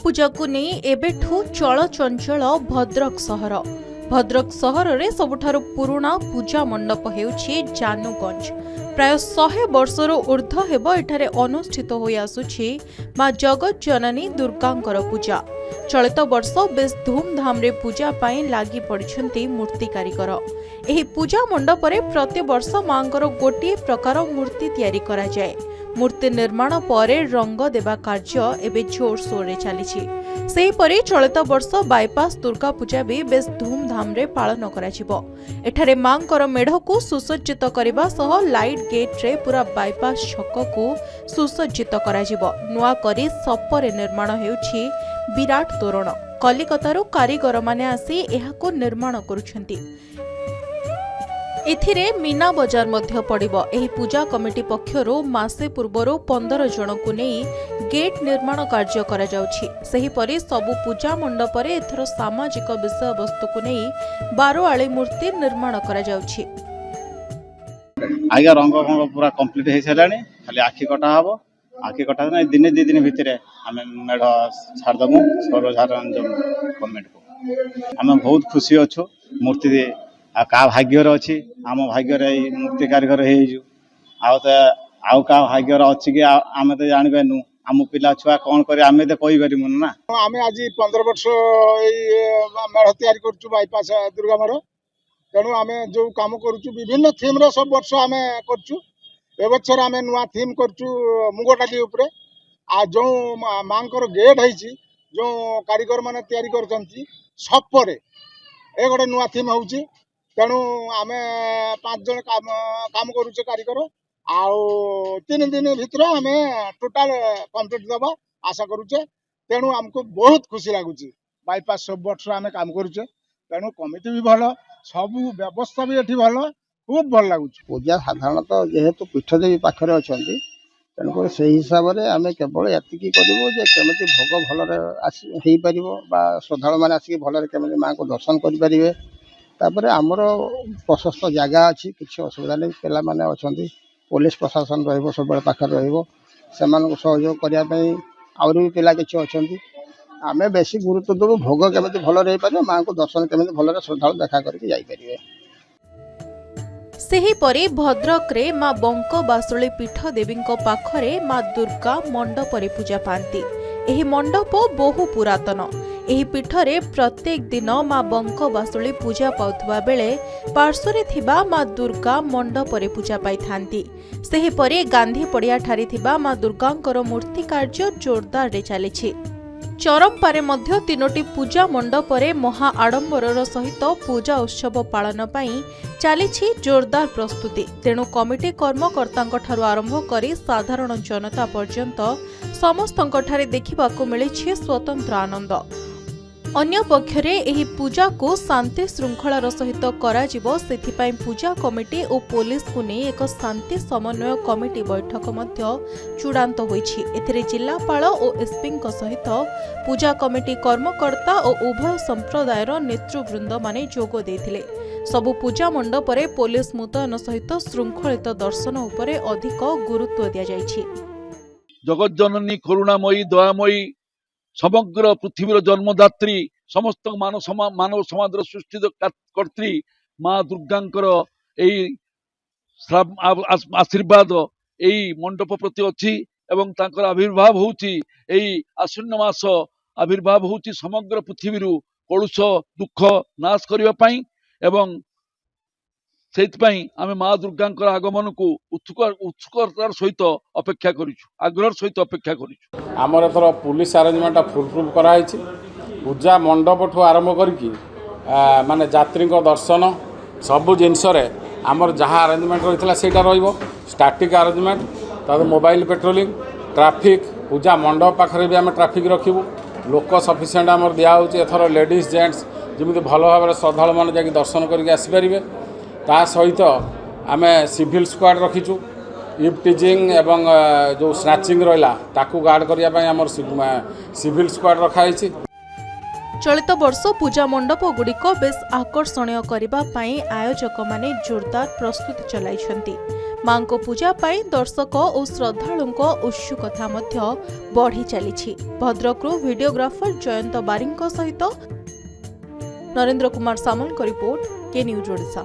पूजा को नहीं एबेठू चलचंचल भद्रक सहर। भद्रक सहर रे सबुठारु पुराना पूजा मंडप हेउछि जानुगंज। प्राय 100 वर्षर ऊर्ध्व हेब एठारे अनुष्ठित होई आसुछि मां जगत जननी दुर्गांकर पूजा। चलित वर्ष बेस धूमधाम रे पूजा पाई लागी पड़िछन्ति मूर्ति कारीगर। एही पूजा मंडप रे प्रति वर्ष मांकर गोटिए प्रकार मूर्ति तैयारी करा जाय। मूर्ति निर्माण परे रंग देवा कार्य एबे जोर सोर रे चलीछि। सेहीपरि चलित वर्ष बाईपास दुर्गा पूजा भी बेस धूमधाम रे पालन कराजिबो। एठारे मांकर मेढ़ को सुसज्जित करबा सह लाइट गेट रे पूरा बाईपास छक को सुसज्जित कराजिबो। नुआ करी सपरे निर्माण हेउछि विराट तोरण। कलिकतारू कारीगर माने आसी एहाको निर्माण करुछन्ति। एथिरे मीना बजार मध्य पड़िबो। एही पूजा कमिटी पक्षरु मासे पूर्वरु 15 जन को नेई गेट निर्माण कार्य करा जाउछि। सेहीपरि सबु पूजा मंडप रे एथर सामाजिक विषय वस्तु को नेई 12 आली मूर्ति निर्माण करा जाउछि। आइगा रंग पूरा कंप्लीट हे सलानी। खाली आखि कटा हबो। आखि कटा नै दिने 2 दिन भितरे हमें मेढ छाड़ दमु सर्वसाधारण कमेंट को। हमें बहुत खुशी अछु। मूर्ति का भाग्यर अच्छी आम भाग्यर मूर्ति कारीगर आउ का भाग्यर अच्छी कि आम तो जानबेनु। आम पिला छुआ कौन करे आम तो कहि परिमुन ना। आम आज 15 वर्ष मेढ़ तैयारी करछु बाईपास दुर्गा मेढ़। तेणु आम जो काम करछु विभिन्न थीम रो सब वर्ष आम करछु। ए बछर आम नुआ थीम करछु मुगटाटी ऊपर। आ जो मांकर गेट हैछि जो कारीगर माने तैयारी करछन्ती सपरे ए गोटे नुआ थीम होउछि। तेणु आम 5 जन काम करुचे कारीगर। आउ 3 दिन भीतर आम टोटाल कंप्लीट दबा आशा करुचे। तेणु हमको बहुत खुशी लगुच। बाईपास सब वर्ष आम काम करुचे। तेणु कमिटी भी भल सब व्यवस्था भी एठी भल खूब भल लगुच। पूजा साधारणतः जेहेतु पीठदेवी पाखरे अछंती तेणुक से हिसाब से आम केवल एतिकी करूँ जे केमी भोग भलरे हो पार श्रद्धा मैंने आसिक भलरे केमी माँ को दर्शन करें। तापर आमर प्रशस्त जगह अच्छी किसी असुविधा नहीं। पिला माने अछंती पुलिस प्रशासन रहिबो सब पाखर रहिबो सेमानक सहयोग करने आउरी भी पिला किछि अछंती। आमे बेसी गुरुत्व देबो भोग केमिति भलरे हो पारे माँ को दर्शन केमिति भलरे श्रद्धा देखा करके जाई परिबे। सेहीपरि भद्रक रे मां बंक बासुली पीठ देवी पाखरे मां दुर्गा मंडप रे पूजा पाती। एही मंडप बहु पुरातन। एही पीठरे प्रत्येक दिन मां बंक बासुली पूजा पाउथबा बेले पार्श्वरे थिबा मां दुर्गा मंडप रे पूजा पाई थांती। सेहीपरि गांधी पड़िया ठारी थिबा मां दुर्गांकर मूर्ति कार्य जोरदार रे चलीछि। चरमपारे मध्य 3टी पूजा मंडप रे महा आडंबरर सहित पूजा उत्सव पालन पाई चलीछि जोरदार प्रस्तुति। तेणु कमिटी कर्मकर्तांक ठारू आरंभ करी साधारण जनता पर्यंत समस्तंक ठारे देखिबाकू मिलिछि स्वतंत्र आनंद। अन्य पक्षरे एही पूजा को शांति श्रृंखलार सहित कराजिबो। सेथिपाई पूजा कमिटी और पुलिस को नहीं एक शांति समन्वय कमिटी बैठक मध्य चूड़ांत होईछि। एथिरे जिल्लापाल और एसपीଙ୍କ सहित पूजा कमिटी कर्मकर्ता और उभय संप्रदायर नेतृवृंद माने जोग देथिले। सबु पूजा मंडप रे पुलिस मुतयन सहित श्रृंखलित दर्शन उपरे अधिक गुरुत्व दिया जाइछि। जगत जननी करुणामयी दयामयी समग्र पृथ्वीर जन्मदात्री समस्त मानव समाज सृष्टि कर्त्री माँ दुर्गांकर आशीर्वाद यही मंडप प्रति अच्छी एवं तांकर आविर्भाव होउची एही आश्विन मास आविर्भाव होउची समग्र पृथ्वी कलुष दुख नाश करने पाई एवं सेइतपाई आमे माँ दुर्गांकर आगमन को उत्सुकतार सहित अपेक्षा करिछु आग्रह सहित अपेक्षा करिछु। आमर एथर पुलिस अरेंजमेंट फुलफिल कराई पूजा मंडप ठू आरंभ करी माने यात्री दर्शन सबु जिनस आमर जहाँ अरेंजमेंट रही है रहिबो। स्टैटिक अरेंजमेंट तार मोबाइल पेट्रोलिंग ट्रैफिक पूजा मंडप पाखरे भी आम ट्रैफिक रखिबू। लोक सफिशिएंट आमर दिया होची एथर लेडीज जेंट्स जमी भल भाव श्रद्धा मैंने जाकि दर्शन करके आसीपारे। ता सहित आम सिविल स्क्वाड रखीचु इफ्टिजिंग एवं जो स्नाचिंग रहा ताकू गार्ड करने आम सिविल स्क्वाड रखाई। चलित वर्ष पूजा मंडप गुड़िक बेस आकर्षणीय करने आयोजक माने जोरदार प्रस्तुति चलाइछन्ति। मांको पूजा पाई दर्शक और श्रद्धालुंको उत्सुकता मध्य बढ़ी चली। भद्रकरू वीडियोग्राफर जयंत बारिंग सहित नरेंद्र कुमार सामल रिपोर्ट के न्यूज ओडिशा।